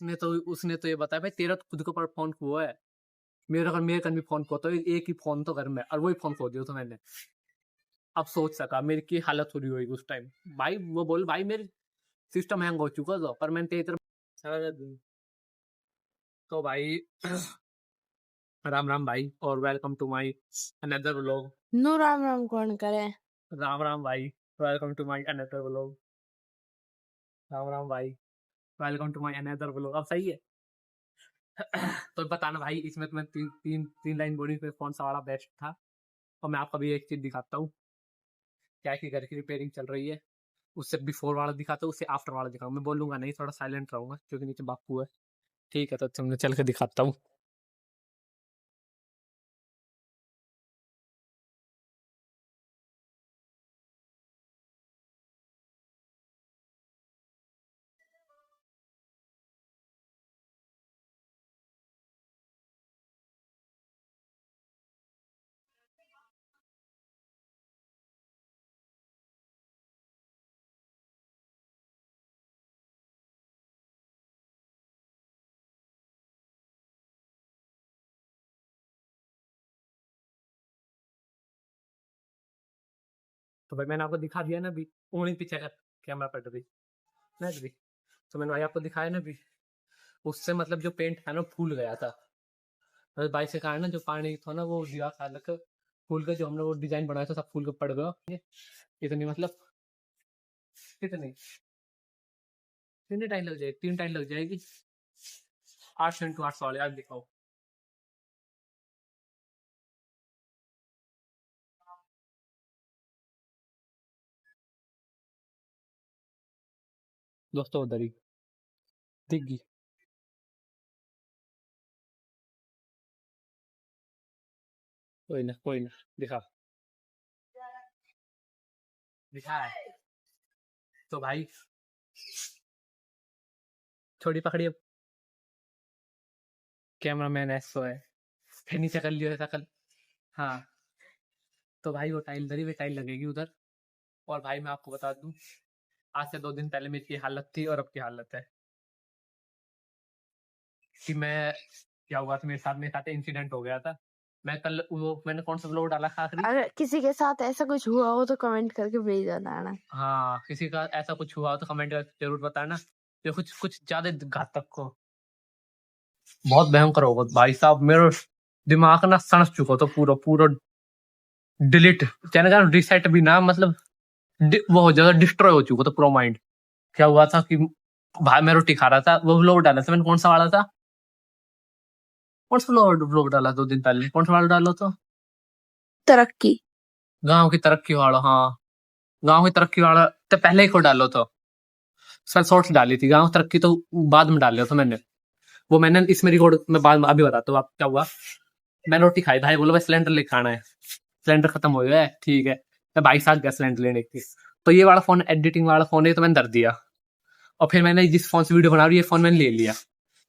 उसने तो ये बताया भाई तेरा तो खुद के ऊपर फोन हुआ है, मेरा अगर मेरे कन भी फोन खो तो एक ही फोन तो घर में, और वही फोन खो दिया तो मैंने। अब सोच सका मेरी की हालत हो रही होगी उस टाइम भाई। वो बोल भाई मेरे सिस्टम हैंग हो चुका था, पर मैंने तेरी तरफ। तो भाई राम राम भाई, और welcome to my another vlog. No Ram Ram कौन करे। राम राम भाई, welcome to my another vlog. Ram Ram भाई, welcome to my another vlog. अब सही है। तो बताना भाई, इसमें तुम्हें तीन लाइन बोली पे कौन सा वाला बेस्ट था। और मैं आपको भी एक चीज दिखाता हूँ, क्या है कि घर की रिपेयरिंग चल रही है, उससे बिफोर वाला दिखाता हूँ, उससे आफ्टर वाला दिखाऊँ। मैं बोलूंगा नहीं, थोड़ा साइलेंट रहूंगा क्योंकि नीचे बापू है। ठीक है, तो तुमने चल के दिखाता हूँ। तो भाई मैंने आपको दिखा दिया ना अभी, उंगली पीछे का कैमरा पड़ रही ना अभी। तो मैंने भाई आपको दिखाया ना अभी, उससे मतलब जो पेंट था ना फूल गया था। तो बाई से कहा ना, जो पानी था ना वो दिया था अलग, फूल का जो हमने वो डिजाइन बनाया था सब फूल का पड़ गया। इतनी मतलब कितनी कितनी टाइम लग जाएगी, 3 टाइम लग जाएगी। 8 x 8 वाले आज दिखाओ। दोस्तों उधर ही दिख गई। कोई ना दिखा दिखा है। तो भाई छोड़ी पकड़ी अब, कैमरा मैन ऐसो है, फिर नीचे कर लियो ऐसा कर। हाँ, तो भाई वो टाइल धरी हुई टाइल लगेगी उधर। और भाई मैं आपको बता दूं, आज से 2 दिन पहले मेरी हालत थी और अब की हालत है कि मैं, क्या हुआ था मेरे साथ इंसिडेंट हो गया था। मैं कल वो मैंने कौन सा व्लॉग डाला था आखिरी। अगर किसी के साथ ऐसा कुछ हुआ हो तो कमेंट करके भेज देना। हाँ, किसी का ऐसा कुछ हुआ हो तो कमेंट करके जरूर बताना, जो कुछ कुछ ज्यादा घातक को, बहुत भयंकर होगा भाई साहब। मेरा दिमाग ना सनक चुका था पूरा पूरा, डिलीट चैनल का रिसेट भी ना, मतलब वो हो जाता, डिस्ट्रॉय हो चुका था पूरा माइंड। क्या हुआ था कि भाई मैं रोटी खा रहा था, वो व्लॉग डाला था मैंने, कौन सा वाला था, कौन सा व्लॉग डाला 2 दिन पहले, कौन सा वाला डाला था, तरक्की, गांव की तरक्की वाला। हाँ, गांव की तरक्की वाला तो पहले ही को डालो तो सर शॉर्ट्स डाली थी, गांव तरक्की तो बाद में डाल लिया था मैंने। वो मैंने इसमें रिकॉर्ड में बाद में अभी बताता हूँ आप क्या हुआ। मैंने रोटी खाई, भाई बोलो भाई सिलेंडर लेके खाना है, सिलेंडर खत्म हो गया है, ठीक है। मैं 22 गया सिलेंडर लेने की, तो ये वाला फोन एडिटिंग वाला फोन है तो मैंने धर दिया। और फिर मैंने जिस फोन से वीडियो बना रही ये फोन मैंने ले लिया।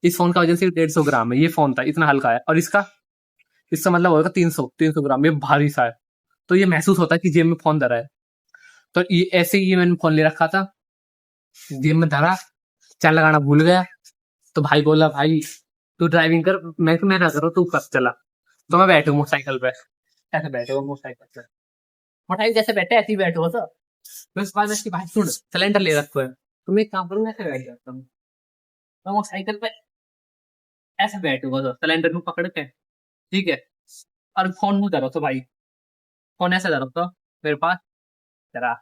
इस फोन का वजन सिर्फ 150 ग्राम है, ये फोन था इतना हल्का है, और इसका मतलब होगा 300 ग्राम, ये भारी सा है। तो ये महसूस होता है कि जेब में फोन धरा है। तो ये ऐसे ही मैंने फोन ले रखा था, जेब में धरा, चैन लगाना भूल गया। तो भाई बोला भाई तू ड्राइविंग कर, मैं ना करो, तू कर चला। तो मैं बैठू मोटरसाइकिल पे, ऐसे बैठे हो मोटरसाइकिल पे, मोटरसाइकिल जैसे बैठे ऐसे ही बैठो तो। फिर उसके बाद मैं इसकी भाई सुन, सिलेंडर ले रखो है, तो मैं एक काम करूंगा, ऐसे बैठ जाता हूँ। तो मोटरसाइकिल पे ऐसे बैठूंगा तो सिलेंडर को पकड़ के, ठीक है। और फोन मुंह धरो तो भाई, फोन ऐसे धरो तो मेरे पास, जरा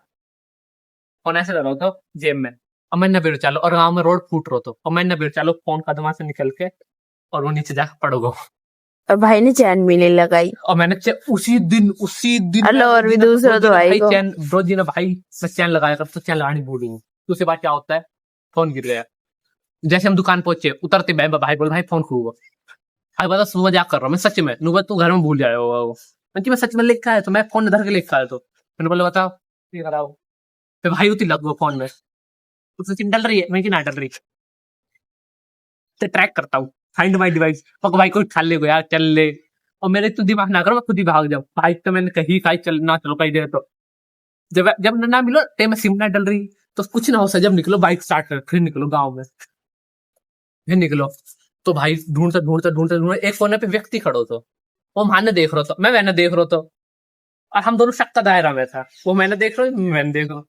फोन ऐसे धरो तो जेब में। और मैं नब्बे चालो, और गाँव में रोड फूट रहो तो, और मैं नब्बे चालो फोन कदमा से निकल के और वो नीचे जाकर पड़ोगो। और भाई ने चैन भी नहीं लगाई। और मैंने उसी दिन हेलो, और भी दूसरा तो भाई को चैन रोजी ने भाई, मैं चैन लगाया कर तो चैन लगानी भूलूंगी। दूसरी बात क्या होता है, फोन गिर गया। जैसे हम दुकान पहुंचे, उतरते भाई बोल भाई फोन खो गया। भाई बता सुबह मजाक कर रहा हूँ मैं सच में, नुबत तू घर में भूल जाए हो। मैं सच में लिखा है, तो मैं फोन धर के लिखा है, तो मैंने बोला बताओ ये कराओ। फिर भाई उती लग गो फोन में, उसने चिन डल रही है, मैं कि ना डल रही, तो ट्रैक करता हूँ, फाइंड माई डिवाइस, भाई कोई खा ले यार चल ले। और मेरे तो दिमाग ना करो, मैं खुद ही भाग जाऊँ। भाई तो मैंने कही खाई चल ना, चलो कहीं देर तो जब जब ना मिलो टे में सिम ना डल रही, तो कुछ ना हो सर, जब निकलो बाइक स्टार्ट कर फिर निकलो गाँव में। फिर निकलो तो भाई ढूंढते एक कोने पे व्यक्ति खड़ो तो वो मैंने देख रहा था, मैं मैंने देख रहा था, और हम दोनों शक का दायरा में था। वो मैंने देख रहा हूँ, मैंने देख रहा हूँ।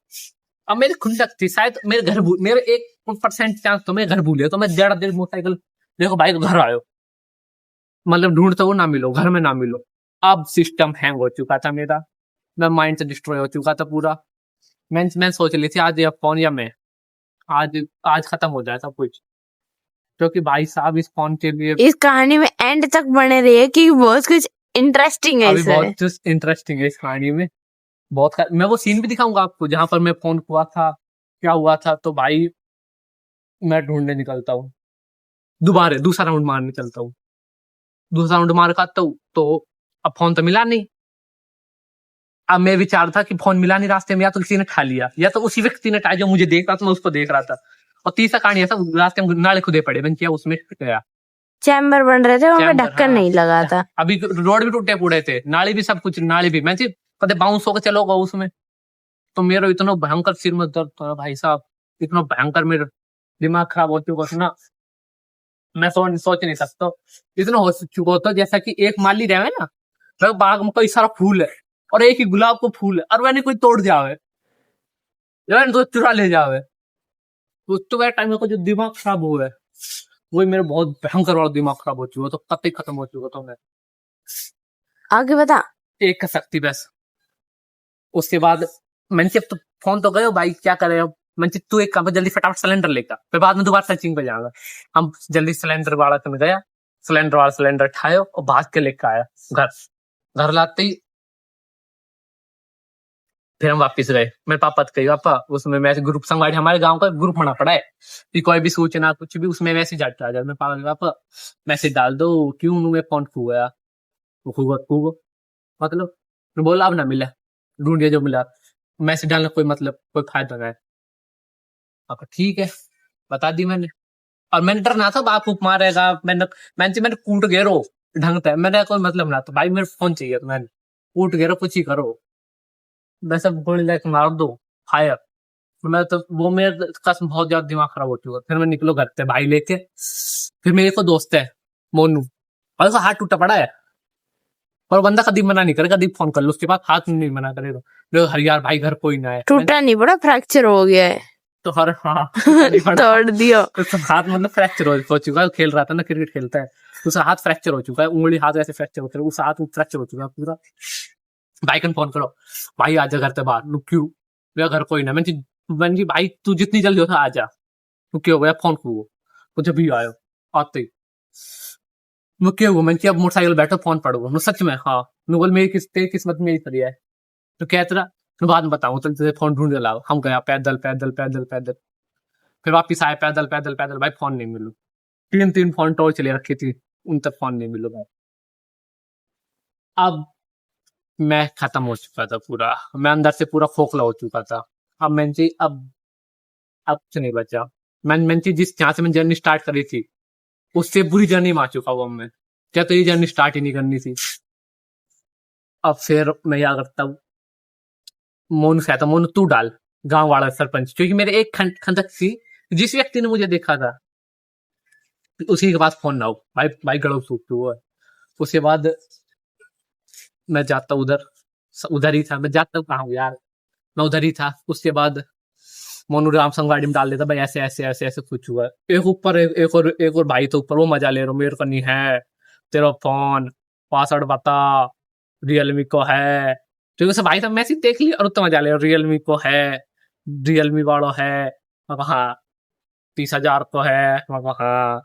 अब मेरी खुद शक थी, शायद मेरे 1% चांस तो मेरे घर भूले, तो मैं जरा देर मोटरसाइकिल देखो भाई घर आयो, मतलब ढूंढते हो ना मिलो, घर में ना मिलो। अब सिस्टम हैंग हो चुका था मेरा, मैं माइंड से डिस्ट्रॉय हो चुका था पूरा। मैं सोच ली थी आज ये फोन या मैं आज आज खत्म हो जाए सब कुछ, क्योंकि भाई साहब इस फोन के लिए इस कहानी में एंड तक बने रहिए कि बहुत कुछ इंटरेस्टिंग है अभी इसमें। बहुत इंटरेस्टिंग है इस कहानी में। मैं वो सीन भी दिखाऊंगा आपको जहां पर मैं फोन हुआ था, क्या हुआ था। तो भाई मैं ढूंढने निकलता हूँ, दोबारा दूसरा राउंड मारने चलता हूँ। दूसरा राउंड मार का तो अब फोन तो मिला नहीं। अब मैं विचार था कि फोन मिला नहीं रास्ते में, या तो किसी ने खा लिया या तो उसी व्यक्ति ने खाया जो मुझे देख रहा था, मैं उसको देख रहा था। और तीसरा कहानी ऐसा, रास्ते में नाले खुदे पड़े, मैंने किया उसमें गया। चैम्बर बन रहे थे, वहां पे चैम्बर, ढक्कन हाँ। नहीं लगा था। अभी रोड भी टूटे फूटे थे, नाली भी, सब कुछ नाली भी, मैं कदे बाउंस होकर चलोगा उसमें। तो मेरा इतना भयंकर सिर में दर्द था भाई साहब, इतना भयंकर मेरा दिमाग खराब हो चुका था ना, मैं सोच नहीं सकता। इतना हो चुका होता जैसा कि एक माली रहे ना, तो बाग में कई सारा फूल है और एक ही गुलाब को फूल है, और वह कोई तोड़ जावे, तो चुरा ले जावे। तो वह टाइम में जो दिमाग खराब हुआ है, वही मेरा बहुत भयंकर वाला दिमाग खराब हो चुका, तो कतई खत्म हो चुका था मैं। आगे बता। एक का शक्ति बस। उसके बाद मैंने अब तो फोन तो गए भाई, क्या करे अब। मैंने तू एक काम कर, जल्दी फटाफट सिलेंडर लेकर, फिर बाद में दोबारा सर्चिंग पे जाऊंगा। हम जल्दी सिलेंडर वाला तो मैं गया, सिलेंडर वाला सिलेंडर उठाया और भाग के लेकर आया घर। घर लाते ही फिर हम वापिस गए। मेरे पापा तो कही पापा उसमें मैसेज ग्रुप संगवाड़ी, हमारे गांव का ग्रुप बना पड़ा है कि कोई भी सूचना कुछ भी उसमें मैसेज आता है। मैं पापा मैसेज डाल दो, क्यों मैं फोन खो गया, खो मतलब बोला अब ना मिला, ढूंढिए जो मिला, मैसेज डालना कोई मतलब कोई फायदा नहीं है। पापा ठीक है, बता दी मैंने। और मैंने डरना था बाप फूक मारेगा, मैंने कूट गेरो ढंग से, मैंने कोई मतलब ना, तो भाई मेरे फोन चाहिए, तो मैंने कूट गेरो कुछ ही करो, मैं सब गोली लेके मार दो फायर। मैं तो वो मेरे कसम बहुत ज्यादा दिमाग खराब हो चुका। फिर मैं निकलो घर से भाई लेके, फिर मेरे को दोस्त है मोनू, और उसका हाथ टूटा पड़ा है, और बंदा कभी मना नहीं करेगा, कभी फोन कर लो उसके बाद हाथ नहीं मना करेगा। हर यार भाई घर कोई ना है, टूटा नहीं पड़ा, फ्रैक्चर हो गया है। तो हर हाँ तोड़ दियो। तो हाथ मतलब फ्रैक्चर हो चुका है, खेल रहा था ना, क्रिकेट खेलता है, उसका हाथ फ्रैक्चर हो चुका है, उंगली हाथ ऐसे फ्रैक्चर होते हैं, उस हाथ फ्रैक्चर हो चुका है पूरा। भाई को फोन करो, भाई आजा घर से बाहर। क्यों, मेरा घर कोई ना। मैंने भाई तू जितनी जल्दी होता आजा, तू क्यों हो गया फोन को, तो जब भी आयो आते ही वो क्या हुआ। मैंने अब मोटरसाइकिल बैठो फोन पड़ूंगा, सच में हाँ। बोल मेरी तेरी किस्मत में यही पड़ी है, तो क्या तेरा बाद में बताऊँ, तो तुझे फोन ढूंढ लाओ। हम गया पैदल पैदल पैदल पैदल, फिर वापिस आए पैदल पैदल पैदल, भाई फोन नहीं मिलू। 3 फोन टॉर्च ले रखी थी, उन तक फोन नहीं मिलू भाई। अब मैं खत्म हो चुका था पूरा, मैं अंदर से पूरा खोखला हो चुका था। अब मैंने अब कुछ नहीं बचा। मैंने जिस जहां से मैंने जर्नी स्टार्ट करी थी, उससे बुरी जर्नी में आ चुका हूँ मैं। क्या तो ये जर्नी स्टार्ट ही नहीं करनी थी। अब फिर मैं क्या करता हूँ, मोनू से आता, मोनू तू डाल, गांव वाला सरपंच, क्योंकि मेरे एक खंडक थी, जिस व्यक्ति ने मुझे देखा था उसी के पास फोन ना हो। भाई भाई गड़ो सूख हुआ है। उसके बाद मैं जाता उधर, उधर ही था मैं, जाता हूँ कहाँ हूँ यार, मैं उधर ही था। उसके बाद मोनू राम संगवाड़ी में डाल देता, भाई ऐसे ऐसे ऐसे ऐसे कुछ हुआ। एक ऊपर एक और भाई तो ऊपर, वो मजा ले रहा हूँ, मेरे को नहीं है तेरा फोन, पासवर्ड बता, रियलमी को है। तो उसे भाई साहब मैसेज देख ली और उतना मजा ले रहा, रियलमी को है, रियलमी वालों है। मैं कहा हाँ, 30,000 को है। मैं कहा हाँ,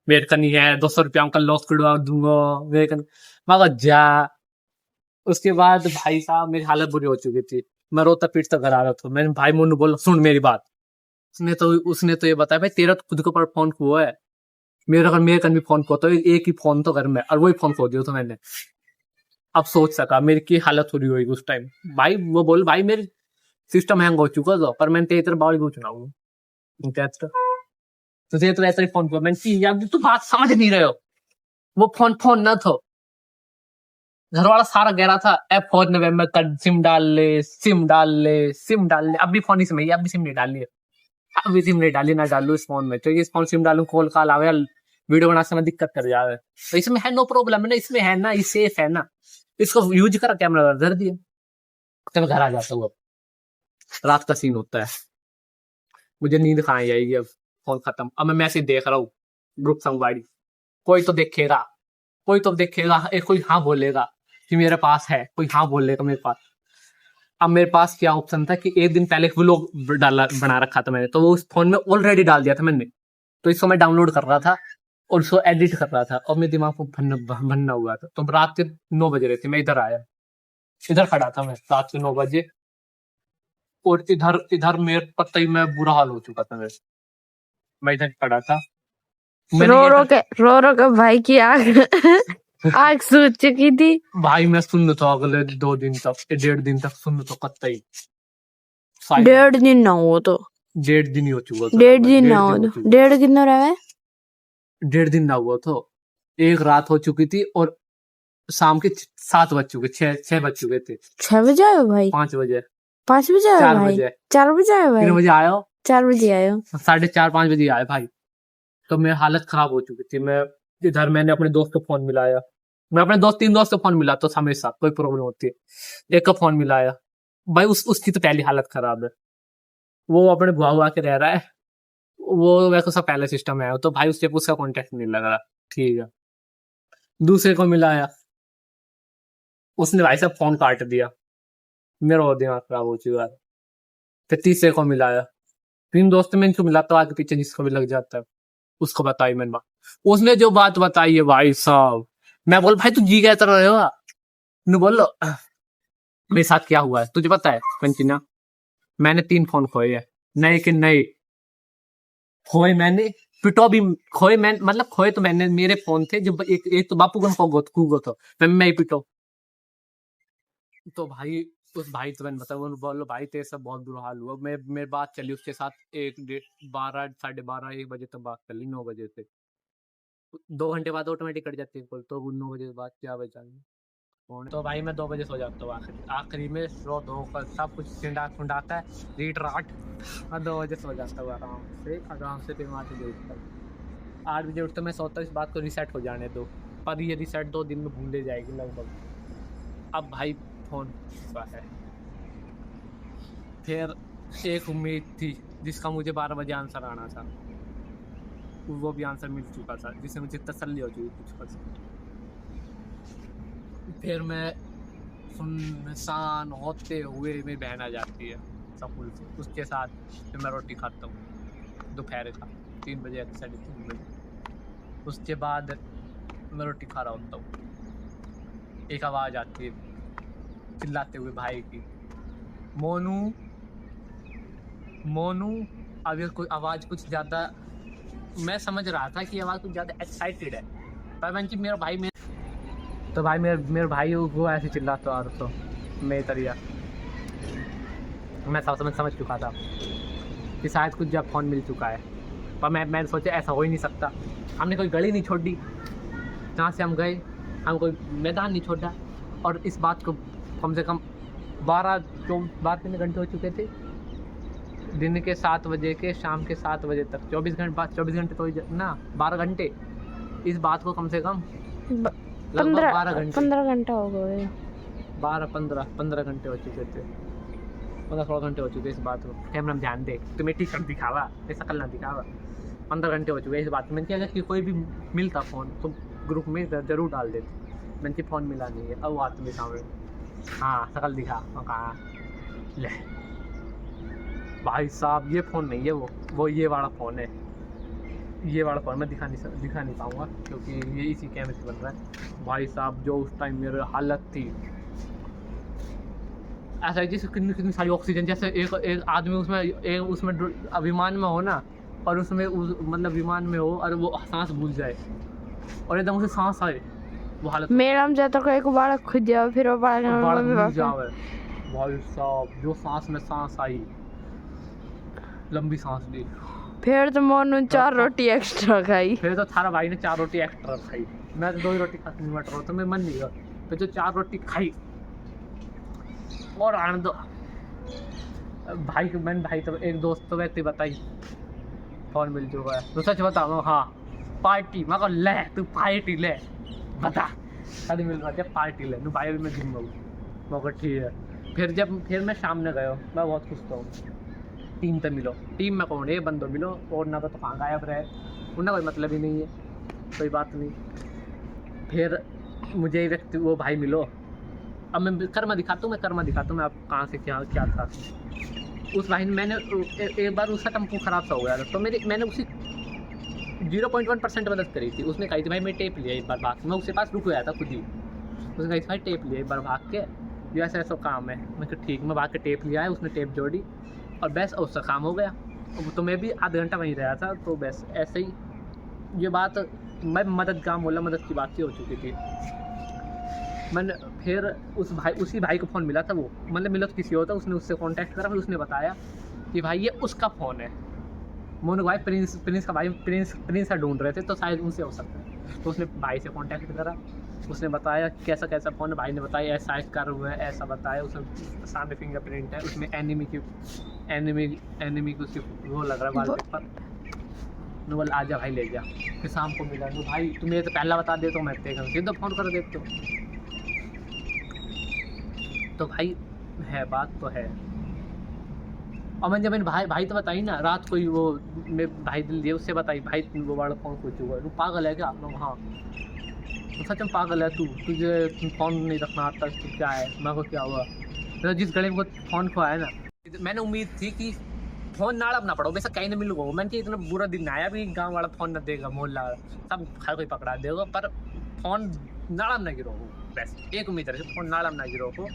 मेरे का नहीं है, 200 रुपया अंकल लॉस करवा दूंगा मेरे का। मैं कहा जा। उसके बाद भाई साहब मेरी हालत बुरी हो चुकी थी, मैं रोता पीटता घर आ रहा था। मैंने भाई मोनू बोला सुन मेरी बात, उसने तो ये बताया भाई तेरा तो खुद के ऊपर फोन हुआ है, मेरे कन भी फोन को, तो एक ही फोन तो घर में, और वही फोन खो दिया तो मैंने। अब सोच सका मेरी की हालत हो रही होगी उस टाइम। भाई वो बोल भाई मेरे सिस्टम हैंग हो चुका था, पर मैंने तेरे बावली पूछना हूँ तो तेरे तो ऐसा ही फोन हुआ। मैंने यार तू बात समझ नहीं रहे हो, वो फोन फोन न था, घर वाला सारा गहरा था। ऐप 4 नवंबर तक सिम डाल ले, सिम डाल ले, सिम डाल ले, अब भी फोन ही समय, अब भी सिम नहीं डाल लिया। अभी सिम नहीं डाली, ना डालू इस फोन में, क्योंकि इस फोन सिम डालू कॉल कॉल आवे, वीडियो बनाने में दिक्कत कर जावे। तो इसमें है नो प्रॉब्लम है ना, इसमें है ना, ये सेफ है ना, इसको यूज करा, कैमरा धर दिया, तो मैं घर आ जाता हूँ। अब रात का सीन होता है, मुझे नींद कहाँ आएगी, अब फोन खत्म। अब मैं मैसेज देख रहा हूँ ग्रुप संगवाड़ी, कोई तो देखेगा, कोई तो देखेगा, एक कोई हाँ बोलेगा कि मेरे पास है, कोई हाँ बोलेगा मेरे पास। अब मेरे पास क्या ऑप्शन था कि एक दिन पहले व्लॉग डाला बना रखा था मैंने, तो वो उस फोन में ऑलरेडी डाल दिया था मैंने, तो इसको मैं डाउनलोड कर रहा था और उसको एडिट कर रहा था, और मेरे दिमाग को भन्ना हुआ था। तो रात के 9 बज रहे थे, मैं इधर आया, इधर खड़ा था मैं रात के 9 बजे, और इधर इधर मेरे पता ही मैं बुरा हाल हो चुका था मेरे। मैं इधर खड़ा था, रो रो के भाई की आग सूझ चुकी थी। भाई मैं सुन था अगले 2 दिन तक, 1.5 दिन तक सुन तो कत्ता ही। 1.5 दिन ना हो तो 1.5 दिन ही हो चुका था। 1.5 दिन ना हो तो 1.5 कितना रहा? 1.5 दिन ना हुआ तो एक रात हो चुकी थी, और शाम के 7 बज चुके, 6 बज चुके थे। 6 बजे आयो भाई? 5 बजे 5 बजे आयो 4 भाई? बजे 4 बजे आयो भाई? 3 बजे आयो, 4 बजे आयो, 4:30 5 बजे आए भाई। तो मेरी हालत खराब हो चुकी थी। मैं इधर मैंने अपने दोस्त को फोन मिलाया, मैं अपने 3 दोस्त को फोन मिला तो हमेशा कोई प्रॉब्लम होती है, एक का फोन मिलाया भाई, उसकी तो पहली हालत खराब है, वो अपने बुआ के रह रहा है, वो वैसे उसका पहले सिस्टम है, तो भाई उससे उसका कॉन्टेक्ट नहीं लग रहा, ठीक है। दूसरे को मिलाया, उसने भाई साहब फोन काट दिया, मेरा और दिमाग खराब हो चुका है। फिर तीसरे को मिलाया, 3 दोस्त में इनको मिलाता हूँ आगे पीछे, जिसको भी लग जाता है उसको बताई मैंने बात। उसने जो बात बताई है भाई साहब, मैं बोल भाई तू जी कहता रहे हो, ने बोलो मेरे साथ क्या हुआ है तुझे पता है कंचना, मैंने 3 फोन खोए हैं, नए के नए खोए मैंने, पिटो भी खोए, मैं मतलब खोए तो मैंने, मेरे फोन थे जो एक तो बापू गन को तो मैं ही पिटो। तो भाई उस भाई तो मैंने बताया, बोलो भाई तेरे सब बहुत बुरा हाल हुआ। मैं मेरी बात चली उसके साथ 12 साढ़े 12 1 बजे तक बात कर ली, 9 बजे से 2 घंटे बाद ऑटोमेटिक कट जाती है कॉल, तो 9 बजे बाद क्या बचाएंगे। तो भाई मैं 2 बजे सो जाता हूँ, आखिरी में रो धोकर सब कुछ सुंडाता है, रीट राट, मैं 2 बजे सो जाता हूँ आराम से। फिर 8 बजे उठता हूँ, 8 बजे उठता मैं सोचता हूँ इस बात को रीसेट हो जाने दो, पर ये रीसेट 2 दिन में भूल जाएगी लगभग। अब भाई फोन है, फिर एक उम्मीद थी जिसका मुझे 12 बजे आंसर आना था, वो भी आंसर मिल चुका था, जिससे मुझे तसल्ली हो चुकी कुछ पर। फिर मैं सुनसान होते हुए मेरी बहन आ जाती है स्कूल से, उसके साथ फिर मैं रोटी खाता हूँ दोपहर का 3 बजे 3:30 बजे। उसके बाद मैं रोटी खा रहा होता हूँ, एक आवाज़ आती है चिल्लाते हुए भाई की, मोनू मोनू। अब ये कोई आवाज़ कुछ ज़्यादा, मैं समझ रहा था कि आवाज़ कुछ ज़्यादा एक्साइटेड है, पर मैं मेरा भाई तो भाई मेरे भाई वो ऐसे चिल्लाता आ रहा तो मैं तरिया, मैं समझ चुका था कि शायद कुछ जब फ़ोन मिल चुका है, पर मैंने सोचा ऐसा हो ही नहीं सकता। हमने कोई गली नहीं छोड़ी, जहाँ से हम गए हम कोई मैदान नहीं छोड़ा, और इस बात को कम से कम 12 कितने घंटे हो चुके थे, दिन के 7 बजे के शाम के 7 बजे तक 24 घंटे तो ना 12 घंटे, इस बात को कम से कम 15 घंटा हो गए, 15 घंटे हो चुके थे, 15-16 घंटे हो चुके इस बात को। कैमरा में ध्यान दे, तुम्हें टी शर्ट दिखावा, ऐसा कल ना दिखावा। 15 घंटे हो चुके इस बात में। अगर कि कोई भी मिलता फ़ोन तो ग्रुप में ज़रूर डाल देते, मैंने कि फ़ोन मिला नहीं है, अब वो आते मेरे सामने, हाँ शकल दिखा, कहाँ ले भाई साहब, ये फ़ोन नहीं है वो ये वाला फ़ोन है, ये वाला फ़ोन मैं दिखा नहीं पाऊँगा क्योंकि ये इसी कैमरे से बन रहा है। भाई साहब जो उस टाइम मेरी हालत थी, ऐसा जैसे कितनी सारी ऑक्सीजन, जैसे एक आदमी उसमें विमान में हो ना, और उसमें मतलब विमान में हो और वो सांस भूल जाए और एकदम उसे सांस आए, वो हालत मेरा हम जाता को एक बार खुद जाओ फिर वो बार भूल जावे। भाई साहब जो सांस में सांस आई, लंबी सांस ली, फिर तो मोनू 4 रोटी एक्स्ट्रा खाई, फिर तो थारा भाई ने 4 रोटी एक्स्ट्रा खाई, मैं तो 2 ही रोटी खाती निमट रहा, तो मेरा मन नहीं हुआ, फिर जो 4 रोटी खाई और आने दो। भाई तो एक दोस्त तो वैसे बताई फोन मिल चुका है तो सच बताओ हाँ पार्टी मैं कहा ले तू पार्टी ले बता कभी मिल रहा है पार्टी ले तू भाई मैं जिम मैं कहा ठीक है फिर मैं सामने गयो मैं बहुत खुश था टीम तो मिलो टीम में कौन है बंदो मिलो और ना तो कहाँ गायब रहे उन्हें कोई मतलब ही नहीं है कोई बात नहीं फिर मुझे व्यक्ति वो भाई मिलो अब मैं कर्मा दिखाता हूँ मैं आप कहाँ से क्या क्या था उस भाई ने मैंने एक बार उसका टेम्पो ख़राब सा हो गया था तो मैंने उसी 0.1% मदद करी थी उसने कही थी भाई मैं टेप लिया एक बार भाग मैं उसके पास रुक गया था खुद ही उसने कही थी भाई टेप लिया एक बार भाग के ये ऐसा ऐसा काम है मैं कहा ठीक मैं भाग के टेप लिया है उसने टेप जोड़ी और बस उसका काम हो गया तो मैं भी आधा घंटा वहीं रहा था तो बस ऐसे ही ये बात मैं मदद की बात ही हो चुकी थी मैंने फिर उसी भाई को फ़ोन मिला था वो मतलब मिला तो किसी और था उसने उससे कांटेक्ट करा फिर उसने बताया कि भाई ये उसका फ़ोन है मोनू भाई प्रिंस का भाई प्रिंस का ढूंढ रहे थे तो शायद उनसे हो सकता है तो उसने भाई से कांटेक्ट करा उसने बताया कैसा फ़ोन है भाई ने बताया ऐसा कर हुआ है ऐसा बताया उसमें सामने फिंगरप्रिंट है उसमें एनिमी की उसकी वो लग रहा है वॉलपेपर नो बोल आजा भाई ले जा फिर शाम को मिला नो भाई तुम्हें तो पहला बता दे तो मैं सीधा फ़ोन कर देते हो तो भाई है बात तो है और मैंने जब मैंने भाई तो बताई ना रात को ही वो मैं भाई दिल दिए उससे बताई भाई वो वाला फ़ोन खो चुका है तू पागल है क्या आप लोग हाँ तो सच में पागल है तू तुझे फ़ोन नहीं रखना आता तू क्या है मैं को क्या हुआ तो जिस गले में फ़ोन खोया है ना मैंने उम्मीद थी कि फ़ोन नाड़ा ना पड़ो वैसा कहीं ना मिलूंगा मैंने कि इतना बुरा दिन आया भी गाँव वाला फ़ोन न देगा मोहल्ला सब हर कोई पकड़ा देगा पर फ़ोन नाड़ा ना गिरो बस एक उम्मीद है फ़ोन नाड़ा ना गिरो को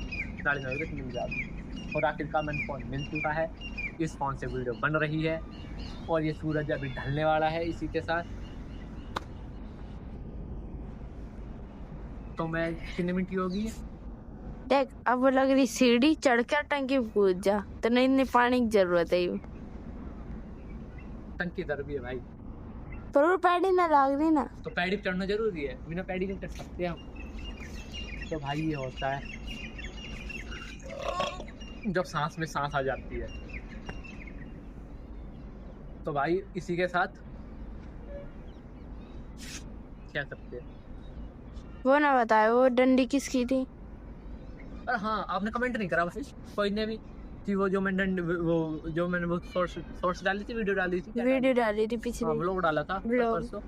नाड़ी ना गिरो मिल जाए और आखिरकार मैंने फ़ोन मिल चुका है इस फ़ोन से वीडियो बन रही है और ये सूरज अभी ढलने वाला है इसी के साथ तो मैं कितने मिनट की होगी देख अब वो लग रही सीढ़ी चढ़ कर टंकी कूद जा तो नहीं पानी की जरूरत है टंकी दर भी है भाई पर वो पैडी ना लाग रही ना तो पैडी पे चढ़ना जरूरी है बिना पैडी के चढ़ सकते हैं हम तो भाई ये होता है जब सांस में सांस आ जाती है तो भाई इसी के साथ क्या करते हैं वो ना बताए वो डंडी किसकी थी अरे हाँ आपने कमेंट नहीं करा भाई कोई ने भी कि वो जो मैंने वो शॉर्ट्स डाली थी वीडियो डाली थी पिछले व्लॉग डाला था व्लॉग परसों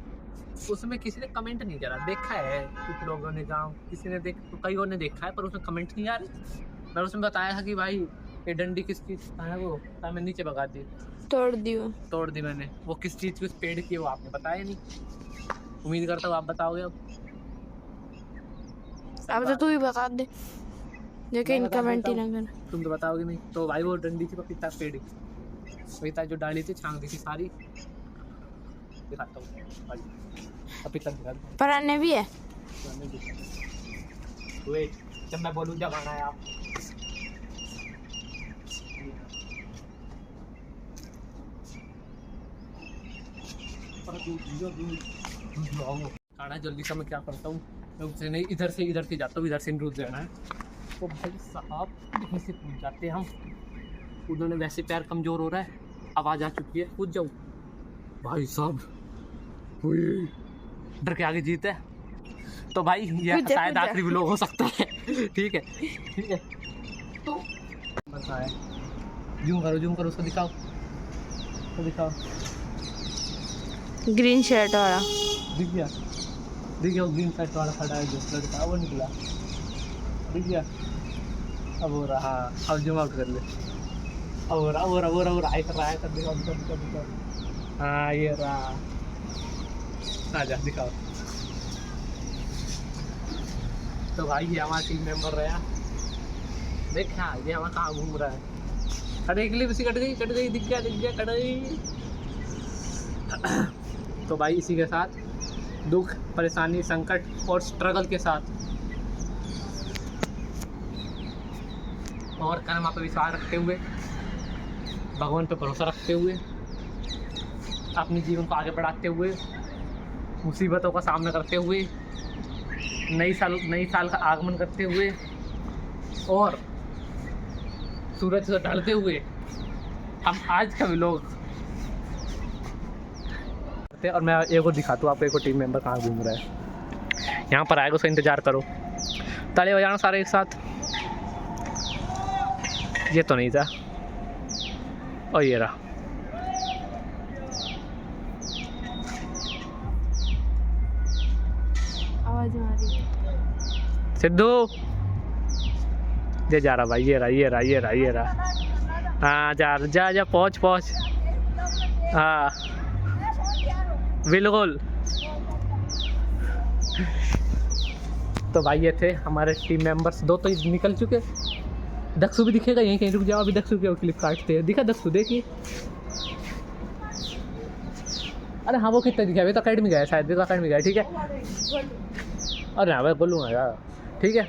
उसमें किसी ने कमेंट नहीं करा देखा है कुछ लोगों ने किसी ने कईयों ने देखा है पर उसमें कमेंट नहीं आ रहे मैं उसमें बताया था कि भाई ये डंडी किसकी है वो मैं नीचे भगा दी तोड़ दी मैंने वो किस चीज़ की उस पेड़ की वो आपने बताया नहीं उम्मीद करता हूँ आप बताओगे अब तो तू ही बता दे लेकिन कमेंट ही ना कर तुम तो बताओगे नहीं तो भाई वो डंडी थी पपीता पेड़ की पपीता जो डाली थी छांग दी थी सारी दिखाता हूँ भाई पपीता दिखा दो पर अन्य भी है वेट जब मैं बोलूँ जब आना है आप खाना जल्दी से मैं क्या करता हूँ मैं उससे नहीं इधर से जाता हूँ इधर से रुक जाना है तो भाई साहब यहीं से पूछ जाते हैं हम उन्होंने वैसे पैर कमज़ोर हो रहा है आवाज़ आ चुकी है पूछ जाऊँ भाई साहब डर के आगे जीत है तो भाई ये शायद आखिरी व्लॉग हो सकता है ठीक है तो बताए जूम करो उसको दिखाओ ग्रीन शर्ट वाला दिख गया ग्रीन शर्ट वाला खड़ा है जो लड़का वो निकला दिख गया अब हो रहा अब जूम आउट कर ले अब हो रहा है कर दिखाओ हाँ ये रहा आजा दिखाओ तो भाई ये हमारा टीम मेंबर रहा देखा ये हमारा कहाँ घूम रहा है अरे एक लिप कट गई दिख गया कट गई तो भाई इसी के साथ दुख परेशानी संकट और स्ट्रगल के साथ और कर्म पे विश्वास रखते हुए भगवान पे भरोसा रखते हुए अपने जीवन को आगे बढ़ाते हुए मुसीबतों का सामना करते हुए नई साल का आगमन करते हुए और सूरज से ढलते हुए हम आज का व्लॉग और मैं एक और दिखाता हूँ आपको, एक और टीम मेंबर कहाँ घूम रहा है। यहाँ पर आएगा, उसका इंतज़ार करो। ताले बजाना सारे एक साथ। ये तो नहीं था, और ये रहा। आवाज आ रही है। सिद्धू ये जा रहा भाई, ये रहा ये रहा ये रहा ये रहा। हाँ जा जा जा, पहुँच पहुँच। हाँ बिल्कुल। तो भाई ये थे हमारे टीम मेंबर्स। दो तो निकल चुके। दक्षु भी दिखेगा यहीं कहीं, रुक जाओ अभी दक्षु के क्लिप काटते हैं। दिखा दक्षु, देखिए। अरे हाँ वो कितना दिखा, अभी तो अकेडमी गया शायद, भी तो अकेडमी गया। ठीक है, अरे हाँ भाई बोलूँगा यार। ठीक है।